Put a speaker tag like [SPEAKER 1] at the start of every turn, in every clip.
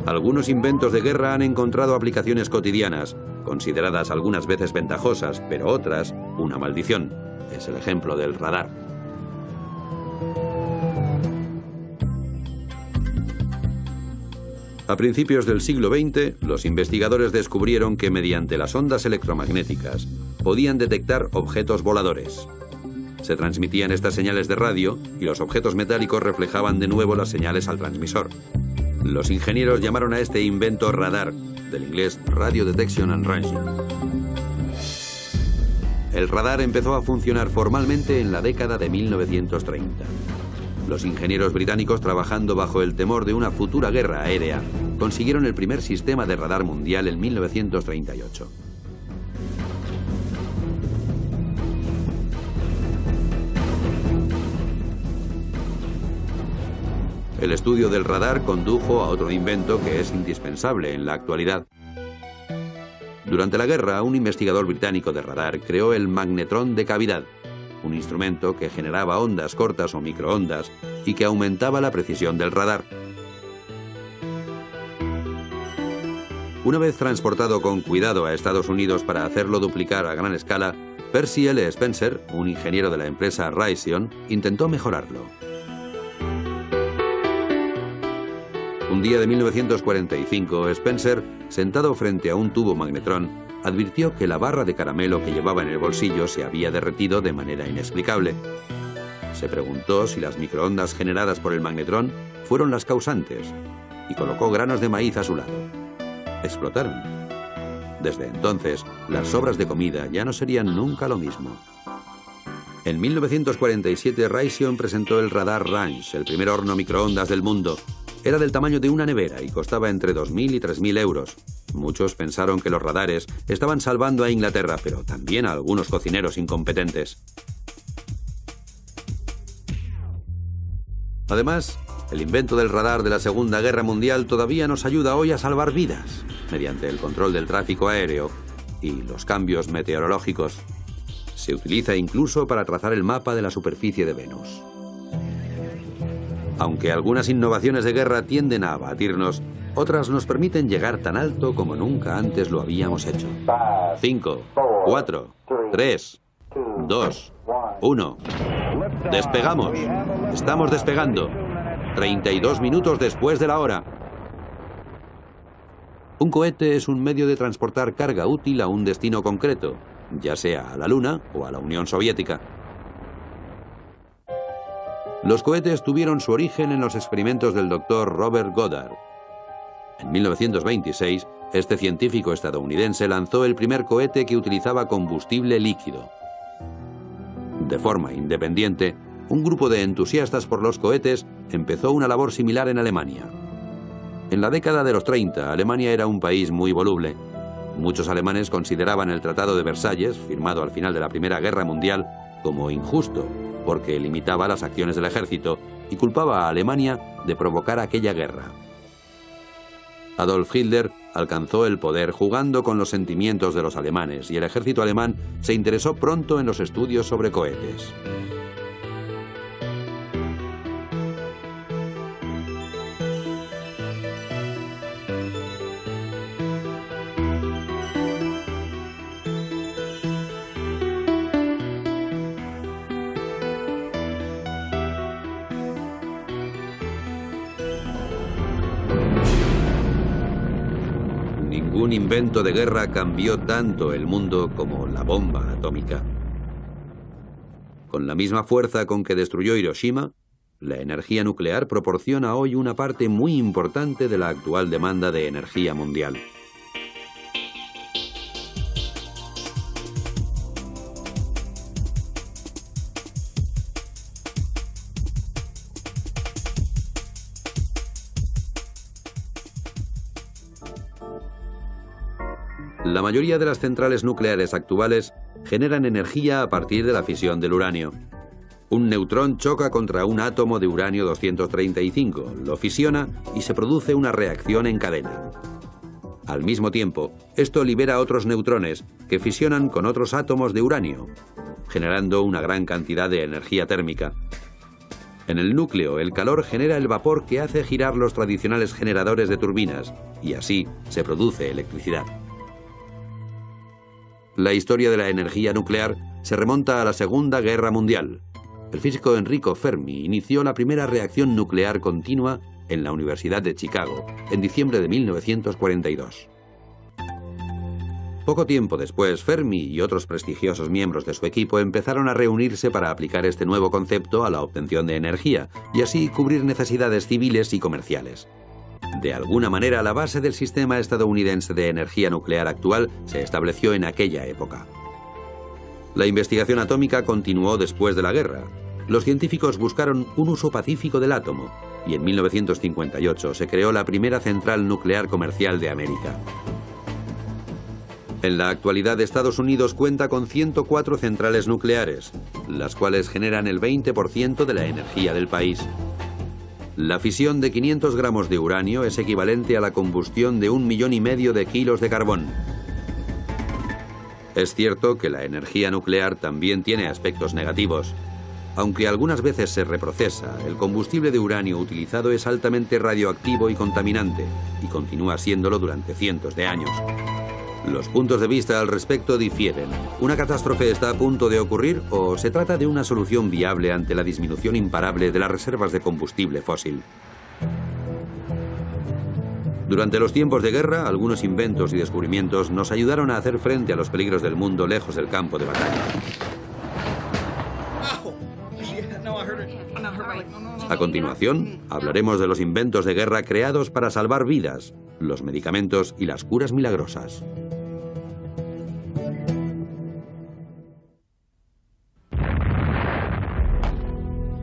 [SPEAKER 1] Algunos inventos de guerra han encontrado aplicaciones cotidianas, consideradas algunas veces ventajosas, pero otras una maldición. Es el ejemplo del radar. A principios del siglo XX, los investigadores descubrieron que mediante las ondas electromagnéticas podían detectar objetos voladores. Se transmitían estas señales de radio y los objetos metálicos reflejaban de nuevo las señales al transmisor. Los ingenieros llamaron a este invento radar, del inglés Radio Detection and Ranging. El radar empezó a funcionar formalmente en la década de 1930. Los ingenieros británicos, trabajando bajo el temor de una futura guerra aérea, consiguieron el primer sistema de radar mundial en 1938. El estudio del radar condujo a otro invento que es indispensable en la actualidad. Durante la guerra, un investigador británico de radar creó el magnetrón de cavidad, un instrumento que generaba ondas cortas o microondas y que aumentaba la precisión del radar. Una vez transportado con cuidado a Estados Unidos para hacerlo duplicar a gran escala, Percy L. Spencer, un ingeniero de la empresa Raytheon, intentó mejorarlo. Un día de 1945, Spencer, sentado frente a un tubo magnetrón, advirtió que la barra de caramelo que llevaba en el bolsillo se había derretido de manera inexplicable. Se preguntó si las microondas generadas por el magnetrón fueron las causantes y colocó granos de maíz a su lado. Explotaron. Desde entonces, las sobras de comida ya no serían nunca lo mismo. En 1947, Raytheon presentó el radar Range, el primer horno microondas del mundo. Era del tamaño de una nevera y costaba entre 2.000 y 3.000 euros. Muchos pensaron que los radares estaban salvando a Inglaterra, pero también a algunos cocineros incompetentes. Además, el invento del radar de la Segunda Guerra Mundial todavía nos ayuda hoy a salvar vidas, mediante el control del tráfico aéreo y los cambios meteorológicos. Se utiliza incluso para trazar el mapa de la superficie de Venus. Aunque algunas innovaciones de guerra tienden a abatirnos, otras nos permiten llegar tan alto como nunca antes lo habíamos hecho. 5, 4, 3, 2, 1. ¡Despegamos! Estamos despegando. 32 minutos después de la hora. Un cohete es un medio de transportar carga útil a un destino concreto, ya sea a la Luna o a la Unión Soviética. Los cohetes tuvieron su origen en los experimentos del Dr. Robert Goddard. En 1926, este científico estadounidense lanzó el primer cohete que utilizaba combustible líquido. De forma independiente, un grupo de entusiastas por los cohetes empezó una labor similar en Alemania. En la década de los 30, Alemania era un país muy voluble. Muchos alemanes consideraban el Tratado de Versalles, firmado al final de la Primera Guerra Mundial, como injusto, porque limitaba las acciones del ejército y culpaba a Alemania de provocar aquella guerra. Adolf Hitler alcanzó el poder jugando con los sentimientos de los alemanes y el ejército alemán se interesó pronto en los estudios sobre cohetes. Ningún invento de guerra cambió tanto el mundo como la bomba atómica. Con la misma fuerza con que destruyó Hiroshima, la energía nuclear proporciona hoy una parte muy importante de la actual demanda de energía mundial. La mayoría de las centrales nucleares actuales generan energía a partir de la fisión del uranio. Un neutrón choca contra un átomo de uranio 235, lo fisiona y se produce una reacción en cadena. Al mismo tiempo, esto libera otros neutrones que fisionan con otros átomos de uranio, generando una gran cantidad de energía térmica. En el núcleo, el calor genera el vapor que hace girar los tradicionales generadores de turbinas, y así se produce electricidad. La historia de la energía nuclear se remonta a la Segunda Guerra Mundial. El físico Enrico Fermi inició la primera reacción nuclear continua en la Universidad de Chicago, en diciembre de 1942. Poco tiempo después, Fermi y otros prestigiosos miembros de su equipo empezaron a reunirse para aplicar este nuevo concepto a la obtención de energía y así cubrir necesidades civiles y comerciales. De alguna manera, la base del sistema estadounidense de energía nuclear actual se estableció en aquella época. La investigación atómica continuó después de la guerra. Los científicos buscaron un uso pacífico del átomo y en 1958 se creó la primera central nuclear comercial de América. En la actualidad, Estados Unidos cuenta con 104 centrales nucleares, las cuales generan el 20% de la energía del país. La fisión de 500 gramos de uranio es equivalente a la combustión de 1,5 millones de kilos de carbón. Es cierto que la energía nuclear también tiene aspectos negativos. Aunque algunas veces se reprocesa, el combustible de uranio utilizado es altamente radioactivo y contaminante, y continúa siéndolo durante cientos de años. Los puntos de vista al respecto difieren. ¿Una catástrofe está a punto de ocurrir o se trata de una solución viable ante la disminución imparable de las reservas de combustible fósil? Durante los tiempos de guerra, algunos inventos y descubrimientos nos ayudaron a hacer frente a los peligros del mundo lejos del campo de batalla. A continuación, hablaremos de los inventos de guerra creados para salvar vidas, los medicamentos y las curas milagrosas.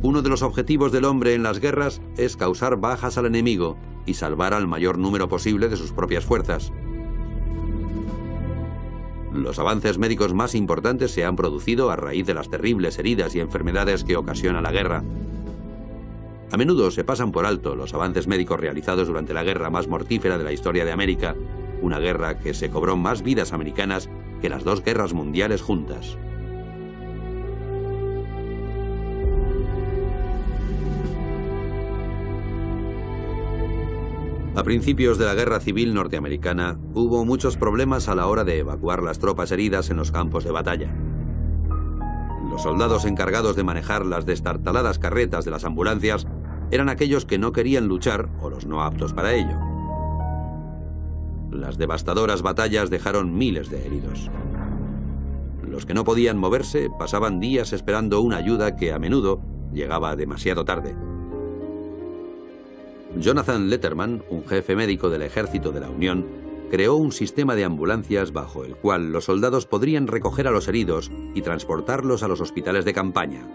[SPEAKER 1] Uno de los objetivos del hombre en las guerras es causar bajas al enemigo y salvar al mayor número posible de sus propias fuerzas. Los avances médicos más importantes se han producido a raíz de las terribles heridas y enfermedades que ocasiona la guerra. A menudo se pasan por alto los avances médicos realizados durante la guerra más mortífera de la historia de América, una guerra que se cobró más vidas americanas que las 2 guerras mundiales juntas. A principios de la Guerra Civil norteamericana, hubo muchos problemas a la hora de evacuar las tropas heridas en los campos de batalla. Los soldados encargados de manejar las destartaladas carretas de las ambulancias eran aquellos que no querían luchar o los no aptos para ello. Las devastadoras batallas dejaron miles de heridos. Los que no podían moverse pasaban días esperando una ayuda que a menudo llegaba demasiado tarde. Jonathan Letterman, un jefe médico del Ejército de la Unión, creó un sistema de ambulancias bajo el cual los soldados podrían recoger a los heridos y transportarlos a los hospitales de campaña.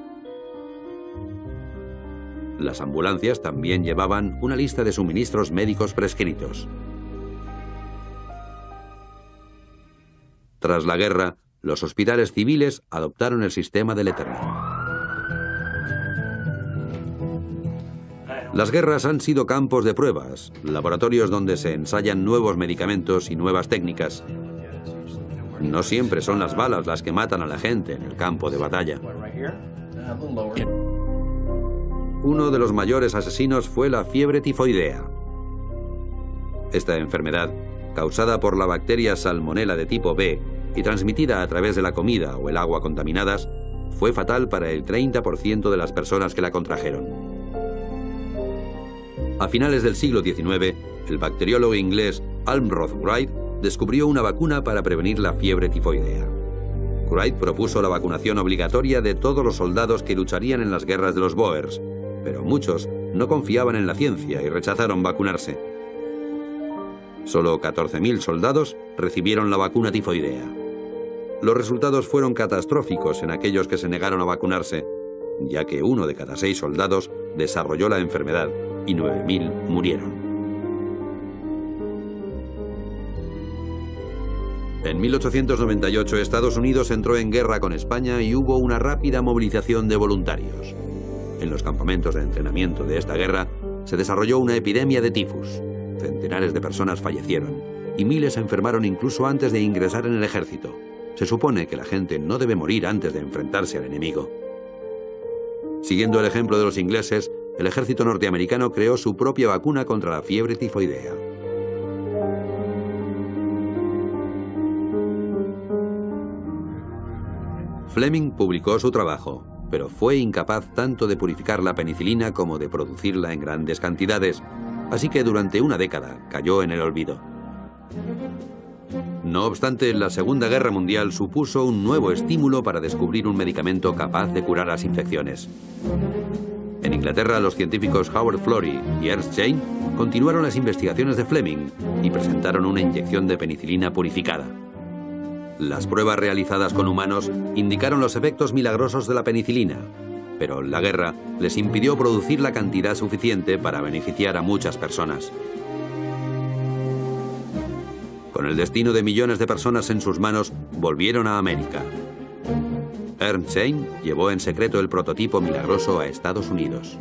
[SPEAKER 1] Las ambulancias también llevaban una lista de suministros médicos prescritos. Tras la guerra, los hospitales civiles adoptaron el sistema de Letterman. Las guerras han sido campos de pruebas, laboratorios donde se ensayan nuevos medicamentos y nuevas técnicas. No siempre son las balas las que matan a la gente en el campo de batalla. Uno de los mayores asesinos fue la fiebre tifoidea. Esta enfermedad, causada por la bacteria Salmonella de tipo B y transmitida a través de la comida o el agua contaminadas, fue fatal para el 30% de las personas que la contrajeron. A finales del siglo XIX, el bacteriólogo inglés Almroth Wright descubrió una vacuna para prevenir la fiebre tifoidea. Wright propuso la vacunación obligatoria de todos los soldados que lucharían en las guerras de los Boers, pero muchos no confiaban en la ciencia y rechazaron vacunarse. Solo 14.000 soldados recibieron la vacuna tifoidea. Los resultados fueron catastróficos en aquellos que se negaron a vacunarse, ya que 1 de cada 6 soldados desarrolló la enfermedad y 9.000 murieron. En 1898 Estados Unidos entró en guerra con España y hubo una rápida movilización de voluntarios. En los campamentos de entrenamiento de esta guerra se desarrolló una epidemia de tifus. Centenares de personas fallecieron y miles se enfermaron incluso antes de ingresar en el ejército. Se supone que la gente no debe morir antes de enfrentarse al enemigo. Siguiendo el ejemplo de los ingleses, el ejército norteamericano creó su propia vacuna contra la fiebre tifoidea. Fleming publicó su trabajo, pero fue incapaz tanto de purificar la penicilina como de producirla en grandes cantidades, así que durante una década cayó en el olvido. No obstante, la Segunda Guerra Mundial supuso un nuevo estímulo para descubrir un medicamento capaz de curar las infecciones. En Inglaterra, los científicos Howard Florey y Ernst Chain continuaron las investigaciones de Fleming y presentaron una inyección de penicilina purificada. Las pruebas realizadas con humanos indicaron los efectos milagrosos de la penicilina, pero la guerra les impidió producir la cantidad suficiente para beneficiar a muchas personas. Con el destino de millones de personas en sus manos, volvieron a América. Ernst Chain llevó en secreto el prototipo milagroso a Estados Unidos.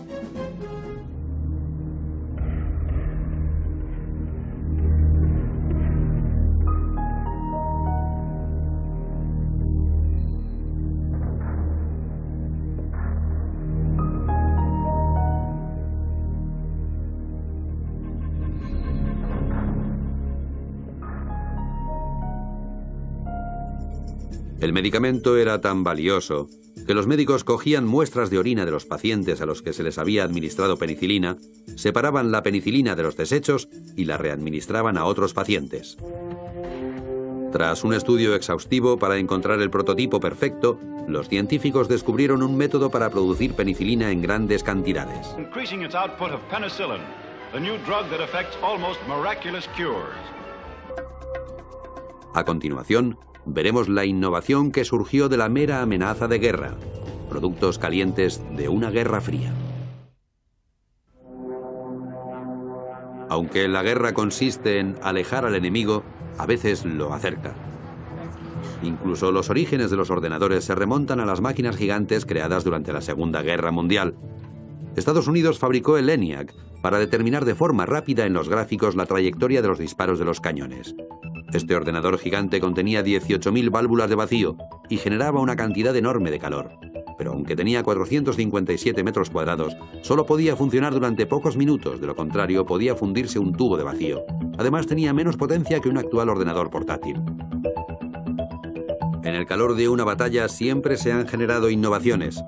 [SPEAKER 1] El medicamento era tan valioso que los médicos cogían muestras de orina de los pacientes a los que se les había administrado penicilina, separaban la penicilina de los desechos y la readministraban a otros pacientes. Tras un estudio exhaustivo para encontrar el prototipo perfecto, los científicos descubrieron un método para producir penicilina en grandes cantidades. A continuación, veremos la innovación que surgió de la mera amenaza de guerra, productos calientes de una guerra fría. Aunque la guerra consiste en alejar al enemigo, a veces lo acerca. Incluso los orígenes de los ordenadores se remontan a las máquinas gigantes creadas durante la Segunda Guerra Mundial. Estados Unidos fabricó el ENIAC para determinar de forma rápida en los gráficos la trayectoria de los disparos de los cañones. Este ordenador gigante contenía 18.000 válvulas de vacío y generaba una cantidad enorme de calor. Pero aunque tenía 457 metros cuadrados, solo podía funcionar durante pocos minutos, de lo contrario podía fundirse un tubo de vacío. Además tenía menos potencia que un actual ordenador portátil. En el calor de una batalla siempre se han generado innovaciones,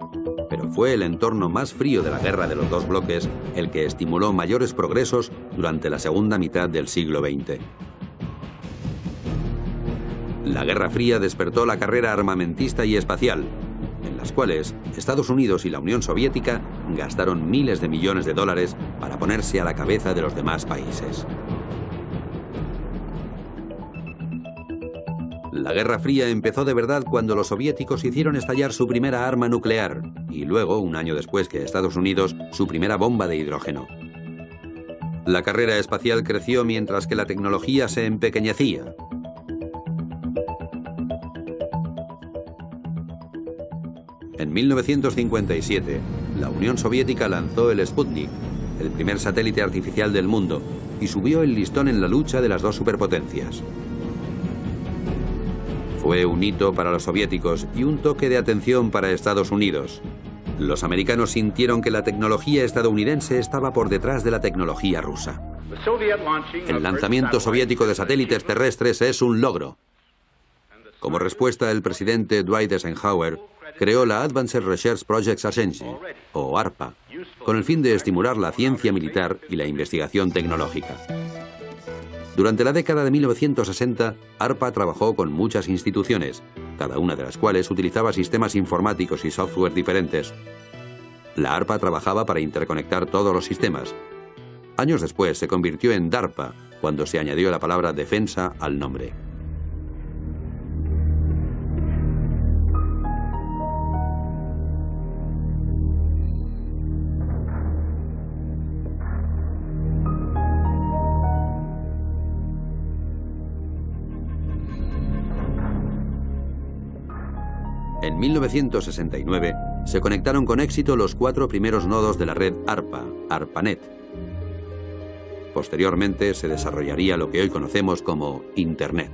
[SPEAKER 1] pero fue el entorno más frío de la guerra de los dos bloques el que estimuló mayores progresos durante la segunda mitad del siglo XX. La Guerra Fría despertó la carrera armamentista y espacial, en las cuales Estados Unidos y la Unión Soviética gastaron miles de millones de dólares para ponerse a la cabeza de los demás países. La Guerra Fría empezó de verdad cuando los soviéticos hicieron estallar su primera arma nuclear y luego, un año después que Estados Unidos, su primera bomba de hidrógeno. La carrera espacial creció mientras que la tecnología se empequeñecía. En 1957, la Unión Soviética lanzó el Sputnik, el primer satélite artificial del mundo, y subió el listón en la lucha de las dos superpotencias. Fue un hito para los soviéticos y un toque de atención para Estados Unidos. Los americanos sintieron que la tecnología estadounidense estaba por detrás de la tecnología rusa. El lanzamiento soviético de satélites terrestres es un logro. Como respuesta, el presidente Dwight Eisenhower creó la Advanced Research Projects Agency, o ARPA, con el fin de estimular la ciencia militar y la investigación tecnológica. Durante la década de 1960, ARPA trabajó con muchas instituciones, cada una de las cuales utilizaba sistemas informáticos y software diferentes. La ARPA trabajaba para interconectar todos los sistemas. Años después se convirtió en DARPA, cuando se añadió la palabra defensa al nombre. En 1969 se conectaron con éxito los 4 primeros nodos de la red ARPA, ARPANET. Posteriormente se desarrollaría lo que hoy conocemos como Internet.